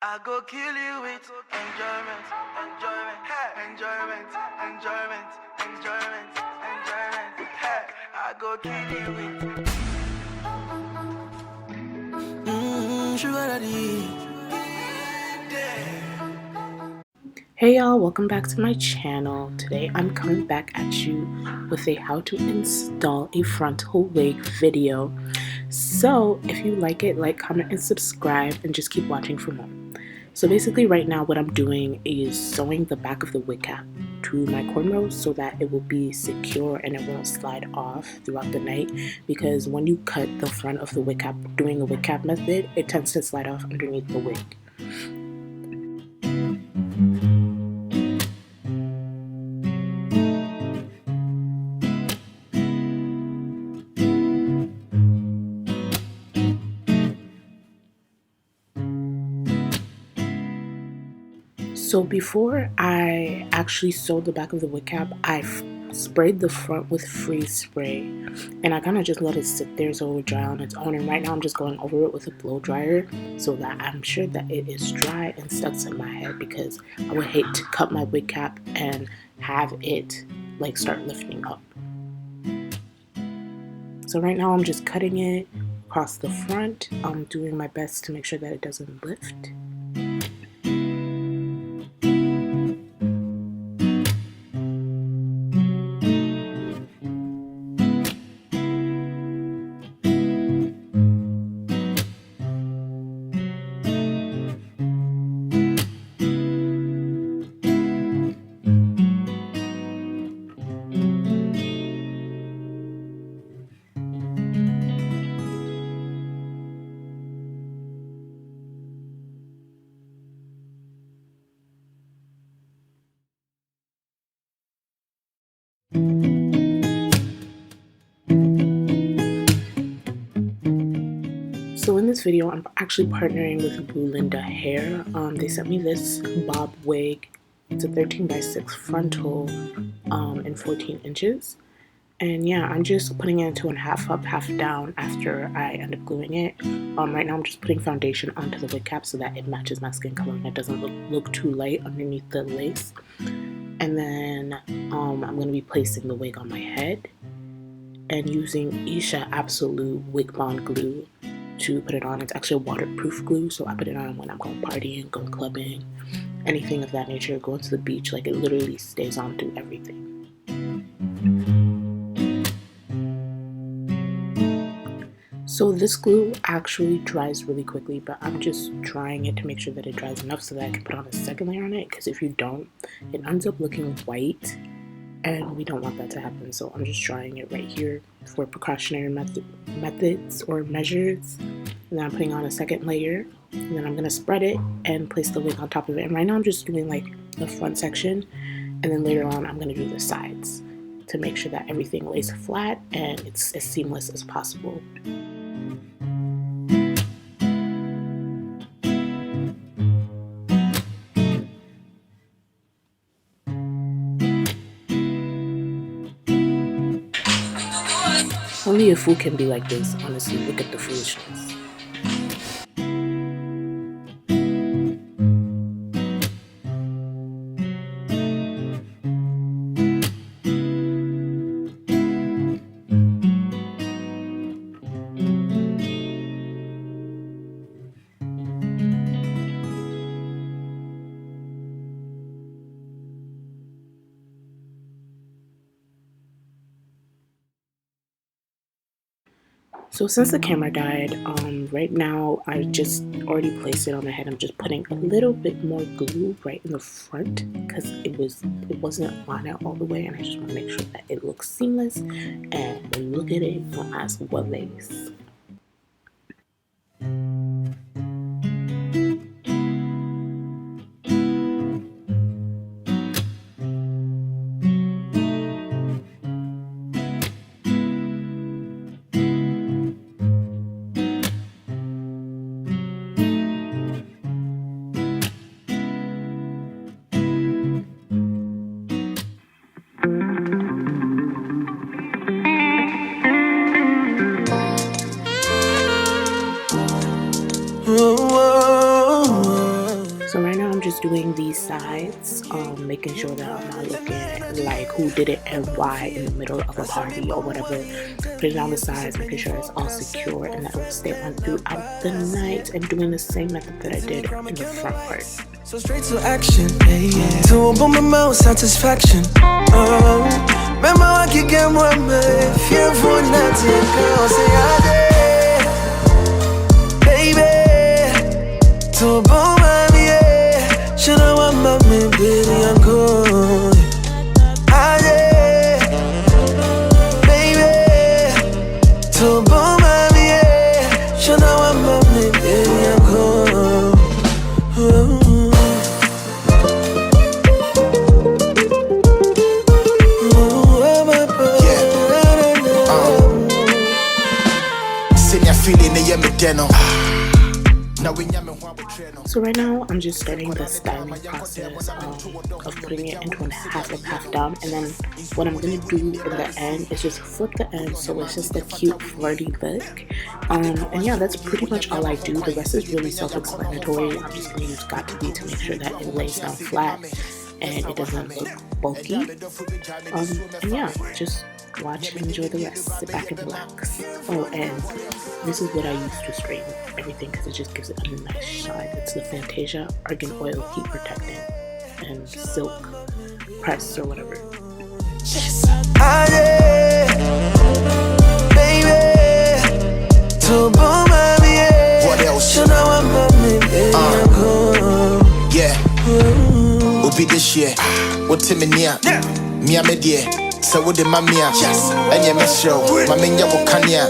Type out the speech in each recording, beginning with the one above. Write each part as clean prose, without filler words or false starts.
I go kill you with enjoyment, enjoyment, hey, enjoyment, enjoyment, enjoyment, enjoyment, hey, I go kill you with sugar daddy. Hey y'all, welcome back to my channel. Today I'm coming back at you with a how to install a frontal wig video. So if you like it, like, comment, and subscribe, and just keep watching for more. So basically right now what I'm doing is sewing the back of the wig cap to my cornrows so that it will be secure and it won't slide off throughout the night, because when you cut the front of the wig cap doing the wig cap method, it tends to slide off underneath the wig. So before I actually sewed the back of the wig cap, I sprayed the front with freeze spray, and I kind of just let it sit there so it would dry on its own. And right now I'm just going over it with a blow dryer so that I'm sure that it is dry and stuck to my head, because I would hate to cut my wig cap and have it like start lifting up. So right now I'm just cutting it across the front. I'm doing my best to make sure that it doesn't lift. So in this video, I'm actually partnering with RULINDA hair. They sent me this bob wig. It's a 13x6 frontal and 14 inches. And yeah, I'm just putting it into a half up, half down after I end up gluing it. Right now I'm just putting foundation onto the wig cap so that it matches my skin color and it doesn't look too light underneath the lace. And then I'm going to be placing the wig on my head and using Isha Absolute Wig Bond glue to put it on. It's actually a waterproof glue, so I put it on when I'm going partying, going clubbing, anything of that nature, going to the beach. Like, it literally stays on through everything. So this glue actually dries really quickly, but I'm just drying it to make sure that it dries enough so that I can put on a second layer on it, because if you don't, it ends up looking white, and we don't want that to happen. So I'm just drying it right here for precautionary methods or measures. And then I'm putting on a second layer, and then I'm going to spread it and place the wig on top of it. And right now I'm just doing like the front section, and then later on I'm going to do the sides to make sure that everything lays flat and it's as seamless as possible. Only a fool can be like this, honestly. Look at the foolishness. So since the camera died, right now I just already placed it on my head. I'm just putting a little bit more glue right in the front because it wasn't on it all the way, and I just want to make sure that it looks seamless. And when you look at it, you'll ask what lace. doing these sides, making sure that I'm not looking like who did it and why in the middle of a party or whatever. Putting down the sides, making sure it's all secure and that it will stay on throughout the night, and doing the same method that I did in the front part. So straight to action, yeah. To open my mouth, satisfaction. Remember I can get more man. Fearful not to go, say baby. To open my yeah. Should I want my man, baby, I'm good. Baby. To open my yeah. Should I want my man, baby, I'm good. So right now I'm just starting the styling process of putting it into a half up, half down, and then what I'm gonna do in the end is just flip the end so it's just a cute flirty look. And yeah, that's pretty much all I do. The rest is really self-explanatory. I'm just gonna use got to be to make sure that it lays down flat and it doesn't look bulky. And yeah, just watch and enjoy the rest. Sit back and relax. Oh, and this is what I use to straighten everything because it just gives it a nice shine. It's the Fantasia Argan Oil Heat Protectant and Silk Press or whatever. What else? Yeah. Be this year. What's in me? Mia media. So with the mamia. And you miss show. Mamma Wakania.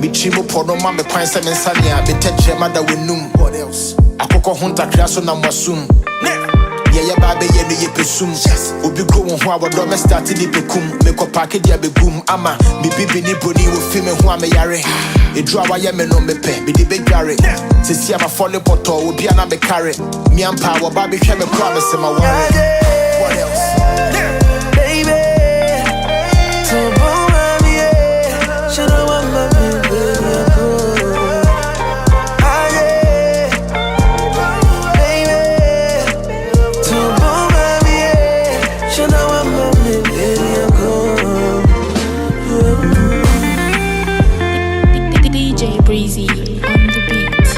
Be chimo podo mamma pine seven sania. Be touch your mother with noom. What else? A coco hunter class on Namasum. Yeah, baby, you presume. Ubi go on how our dome started the becum. Make a packet ya be boom. Ama, be bibi ni boni with film and who am yare. A draw I am no me pe, be the big garret. To see I'm a falling poto, will be an ambe carrot. Me and power, baby, came a promise in my wallet. What else? Baby, to boom, yeah. Should I want my baby? Breezy on the beat.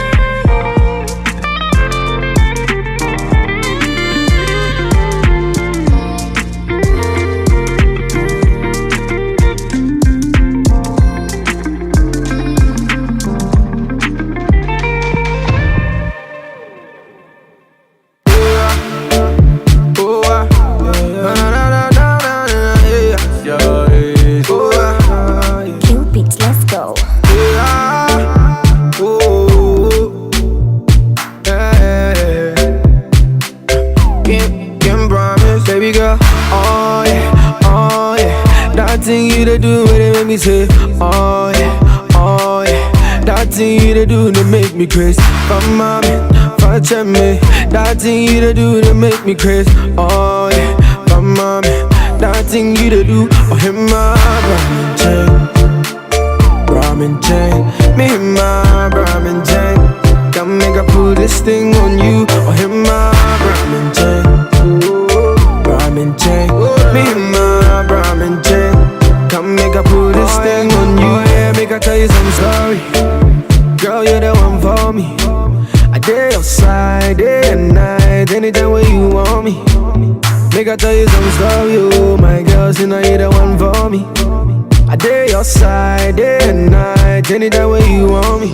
Cupid, let's go. Baby girl, oh yeah, that thing you to do when it make me say, oh yeah, that thing you to do to make me crazy. Come on, touch me, that thing you to do to make me crazy. Oh yeah, come on, that thing you to do, oh him my Brahmin chain, me my Brahmin chain. Come make I put this thing on you, oh him my Brahmin chain. Brahmin chain, me my Brahmin chain. Come make I put this thing on you, yeah. Make I tell you some story. Girl, you're the one for me. I day outside, day and night, anytime when you want me. Make I tell you some story, oh my girl, see now you're the one for me. I day your side, day and night, anytime when you want me.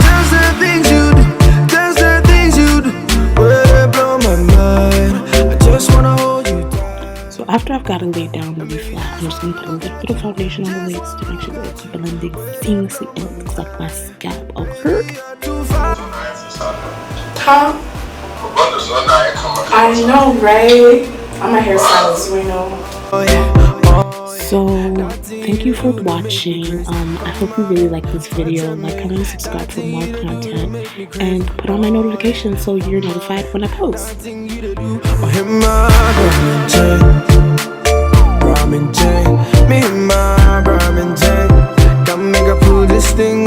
Just the things you do, just the things you do, will blow my mind. I just wanna hold you tight. So after I've got it laid down really flat, I'm just gonna put a little bit of foundation on the lids to make sure that it's blending seamlessly and it looks like my scalp. Okay. Huh? I know, right? I'm a hairstylist, so we know. So thank you for watching. I hope you really like this video. Like, comment, and subscribe for more content, and put on my notifications so you're notified when I post.